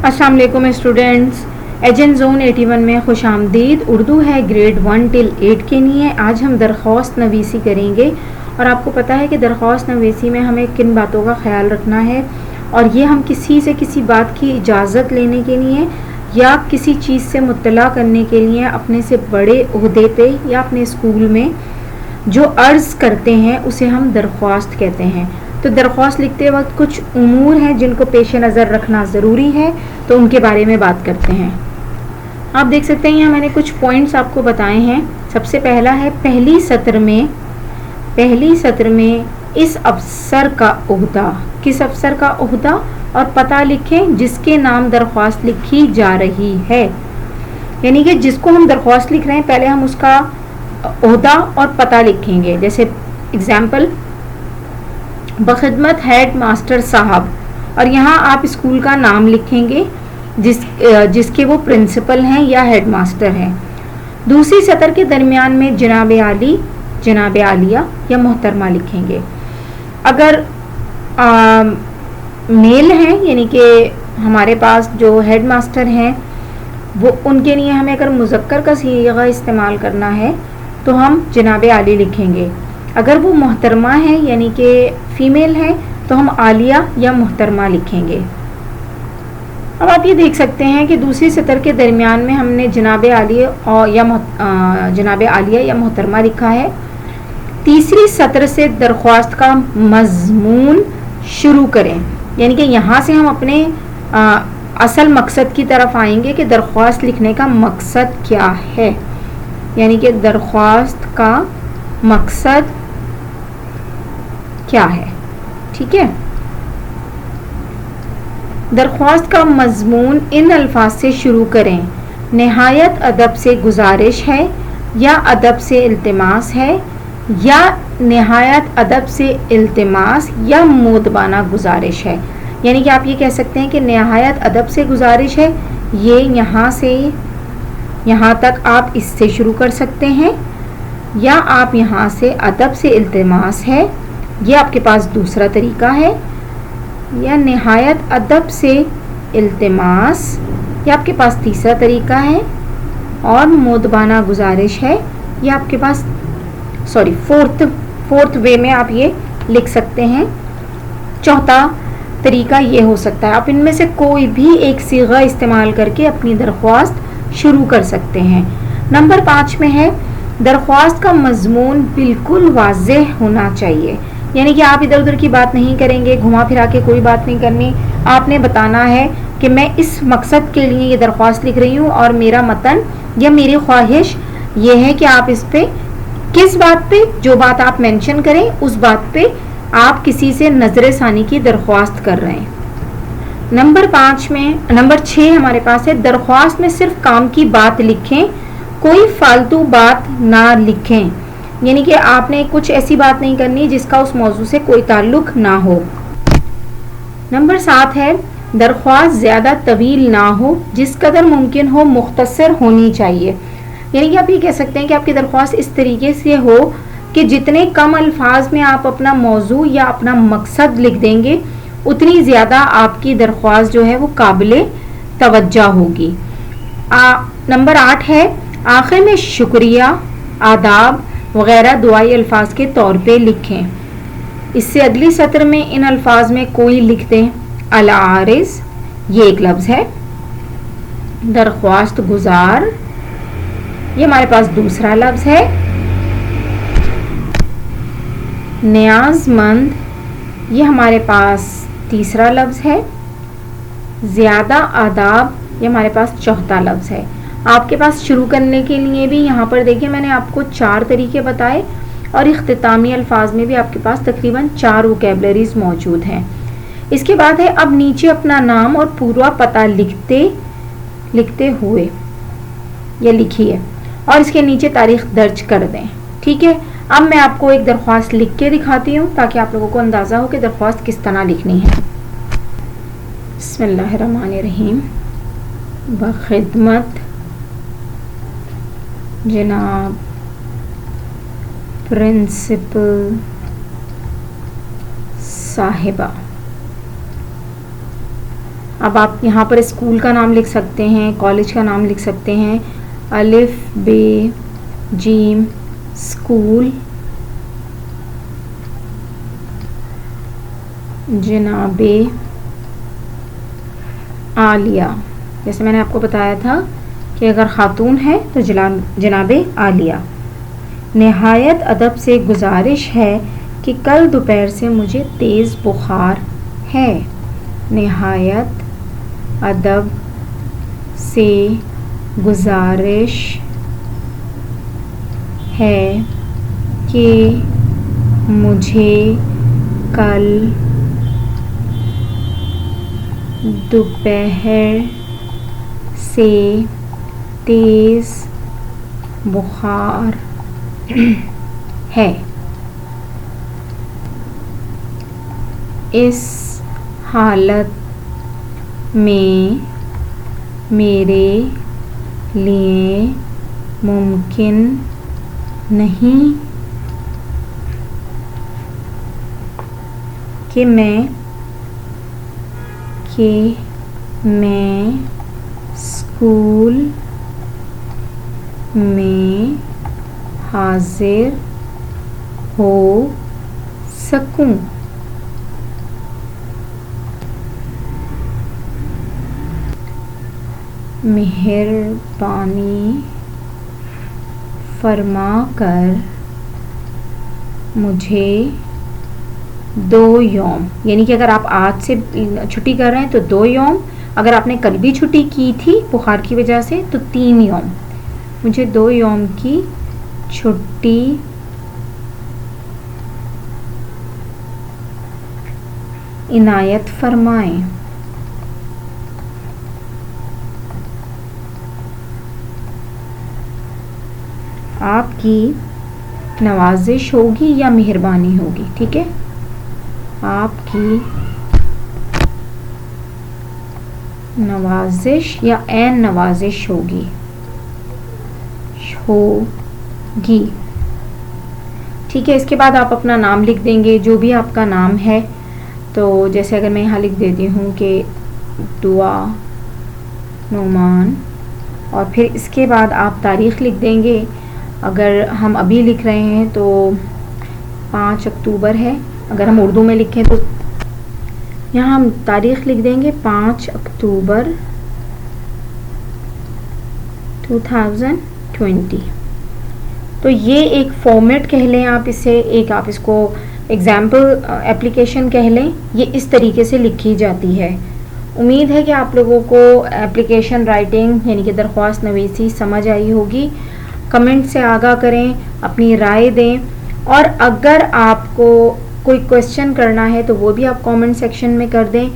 अस्सलाम वालेकुम students, agent zone 81 में खुश आमदीद। उर्दू है ग्रेड 1 till 8 के लिए। आज हम दरख्वास्त नवीसी करेंगे और आपको पता है कि दरख्वास्त नवीसी में हमें किन बातों का ख्याल रखना है, और ये हम किसी से किसी बात की इजाज़त लेने के लिए या किसी चीज़ से मुत्तला करने के लिए अपने से बड़े ओहदे पे या अपने स्कूल में जो अर्ज़ करते हैं उसे हम दरख्वास्त कहते हैं। तो दरख्वास्त लिखते वक्त कुछ उमूर हैं जिनको पेश नज़र रखना ज़रूरी है, तो उनके बारे में बात करते हैं। आप देख सकते हैं यहाँ मैंने कुछ पॉइंट्स आपको बताए हैं। सबसे पहला है पहली सत्र में इस अफसर का ओहदा, किस अफसर का ओहदा और पता लिखें जिसके नाम दरख्वास्त लिखी जा रही है। यानी कि जिसको हम दरख्वास्त लिख रहे हैं पहले हम उसका ओहदा और पता लिखेंगे। जैसे एग्जाम्पल, बखिदमत हेड मास्टर साहब, और यहाँ आप स्कूल का नाम लिखेंगे जिसके वो प्रिंसिपल हैं या हेड मास्टर हैं। दूसरी सतर के दरमियान में जनाब आली, जनाब आलिया या मोहतरमा लिखेंगे। अगर मेल हैं यानी कि हमारे पास जो हेड मास्टर हैं वो, उनके लिए हमें अगर मुज़क्कर का सीगा इस्तेमाल करना है तो हम जनाब आली लिखेंगे। अगर वो मोहतरमा है यानी कि फ़ीमेल है तो हम आलिया या मोहतरमा लिखेंगे। अब आप ये देख सकते हैं कि दूसरी सतर के दरमियान में हमने जनाब आलिया या मोहतरमा लिखा है। तीसरी सतर से दरख्वास्त का मज़मून शुरू करें, यानी कि यहाँ से हम अपने असल मकसद की तरफ आएंगे कि दरख्वास्त लिखने का मकसद क्या है। यानी कि दरख्वास्त का मकसद क्या है, ठीक है। दरख्वास्त का मज़मून इन अल्फाज से शुरू करें: निहायत अदब से गुजारिश है, या अदब से इल्तिमास है, या निहायत अदब से इल्तिमास या मोदबाना गुजारिश है। यानी कि आप ये कह सकते हैं कि निहायत अदब से गुजारिश है, ये यहाँ से यहाँ तक आप इससे शुरू कर सकते हैं, या आप यहाँ से अदब से इल्तिमास है, ये आपके पास दूसरा तरीका है, या निहायत अदब से इल्तिमास ये आपके पास तीसरा तरीका है, और मोदबाना गुजारिश है ये आपके पास फोर्थ वे में आप ये लिख सकते हैं। चौथा तरीका ये हो सकता है, आप इनमें से कोई भी एक सीगा इस्तेमाल करके अपनी दरख्वास्त शुरू कर सकते हैं। नंबर 5 में है दरख्वास्त का मज़मून बिल्कुल वाज़ेह होना चाहिए। यानी कि आप इधर उधर की बात नहीं करेंगे, घुमा फिरा के कोई बात नहीं करनी। आपने बताना है कि मैं इस मकसद के लिए ये दरख्वास्त लिख रही हूँ और मेरा मतन या मेरी ख्वाहिश ये है कि आप इस पे किस बात पे, जो बात आप मेंशन करें उस बात पे आप किसी से नजर सानी की दरख्वास्त कर रहे हैं। नंबर 6 हमारे पास है दरख्वास्त में सिर्फ काम की बात लिखें, कोई फालतू बात ना लिखें। यानी कि आपने कुछ ऐसी बात नहीं करनी जिसका उस मौजू से कोई ताल्लुक ना हो। नंबर 7 है दरख्वास्त ज़्यादा तवील ना हो, जिस कदर मुमकिन हो मुख्तसर होनी चाहिए। यानी कि आप ये कह सकते हैं कि आपकी दरख्वास्त इस तरीके से हो कि जितने कम अल्फाज में आप अपना मौजू या अपना मकसद लिख देंगे उतनी ज़्यादा आपकी दरख्वास्त जो है वो काबिले तवज्जो होगी। नंबर 8 है आखिर में शुक्रिया, आदाब वगैरह दुआई अल्फाज के तौर पे लिखें। इससे अगली सत्र में इन अल्फाज में कोई लिख दें। अल आरिज़ ये एक लफ्ज़ है, दरख्वास्त गुजार ये हमारे पास दूसरा लफ्ज़ है, नियाज़मंद ये हमारे पास तीसरा लफ्ज़ है, ज़्यादा आदाब ये हमारे पास चौथा लफ्ज़ है। आपके पास शुरू करने के लिए भी यहाँ पर देखिए मैंने आपको 4 तरीके बताए, और इख्तितामी अल्फाज में भी आपके पास तकरीबन 4 वोकैबुलरीज मौजूद हैं। इसके बाद है अब नीचे अपना नाम और पूरा पता लिखते हुए या लिखिए और इसके नीचे तारीख दर्ज कर दें, ठीक है। अब मैं आपको एक दरख्वास्त लिख के दिखाती हूँ ताकि आप लोगों को अंदाज़ा हो कि दरख्वास्त किस तरह लिखनी है। बिस्मिल्लाहिर्रहमानिर्रहीम। बखिदमत जनाब प्रिंसिपल साहिबा, اب آپ یہاں پر اسکول کا نام لکھ سکتے ہیں, کالج کا نام لکھ سکتے ہیں. الف بے جیم اسکول جناب عالیہ. جیسے میں نے آپ کو بتایا تھا کہ اگر خاتون ہے تو جناب عالیہ. نہایت ادب سے گزارش ہے کہ کل دوپہر سے مجھے تیز بخار ہے. نہایت ادب سے گزارش ہے کہ مجھے کل دوپہر سے تیز بخار ہے. اس حالت میں میرے لیے ممکن نہیں کہ میں اسکول میں حاضر ہو سکوں. مہربانی فرما کر مجھے 2 یوم، یعنی کہ اگر آپ آج سے چھٹی کر رہے ہیں تو 2 یوم، اگر آپ نے کل بھی چھٹی کی تھی بخار کی وجہ سے تو 3 یوم، مجھے 2 یوم کی چھٹی عنایت فرمائیں. آپ کی نوازش ہوگی یا مہربانی ہوگی. ٹھیک ہے، آپ کی نوازش یا عین نوازش ہوگی. ٹھیک ہے، اس کے بعد آپ اپنا نام لکھ دیں گے جو بھی آپ کا نام ہے. تو جیسے اگر میں یہاں لکھ دیتی ہوں کہ دعا نعمان، اور پھر اس کے بعد آپ تاریخ لکھ دیں گے. اگر ہم ابھی لکھ رہے ہیں تو 5 اکتوبر ہے، اگر ہم اردو میں لکھیں تو یہاں ہم تاریخ لکھ دیں گے 5 اکتوبر 2020. تو یہ ایک فارمیٹ کہہ لیں آپ اسے، ایک آپ اس کو ایگزامپل اپلیکیشن کہہ لیں. یہ اس طریقے سے لکھی جاتی ہے. امید ہے کہ آپ لوگوں کو اپلیکیشن رائٹنگ یعنی کہ درخواست نویسی سمجھ آئی ہوگی. کمنٹ سے آگاہ کریں، اپنی رائے دیں، اور اگر آپ کو کوئی کویشچن کرنا ہے تو وہ بھی آپ کامنٹ سیکشن میں کر دیں.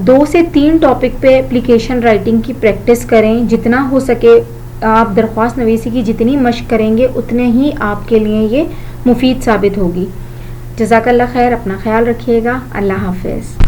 2 سے 3 ٹاپک پہ اپلیکیشن رائٹنگ کی پریکٹس کریں. جتنا ہو سکے آپ درخواست نویسی کی جتنی مشق کریں گے اتنے ہی آپ کے لیے یہ مفید ثابت ہوگی. جزاک اللہ خیر، اپنا خیال رکھیے گا. اللہ حافظ.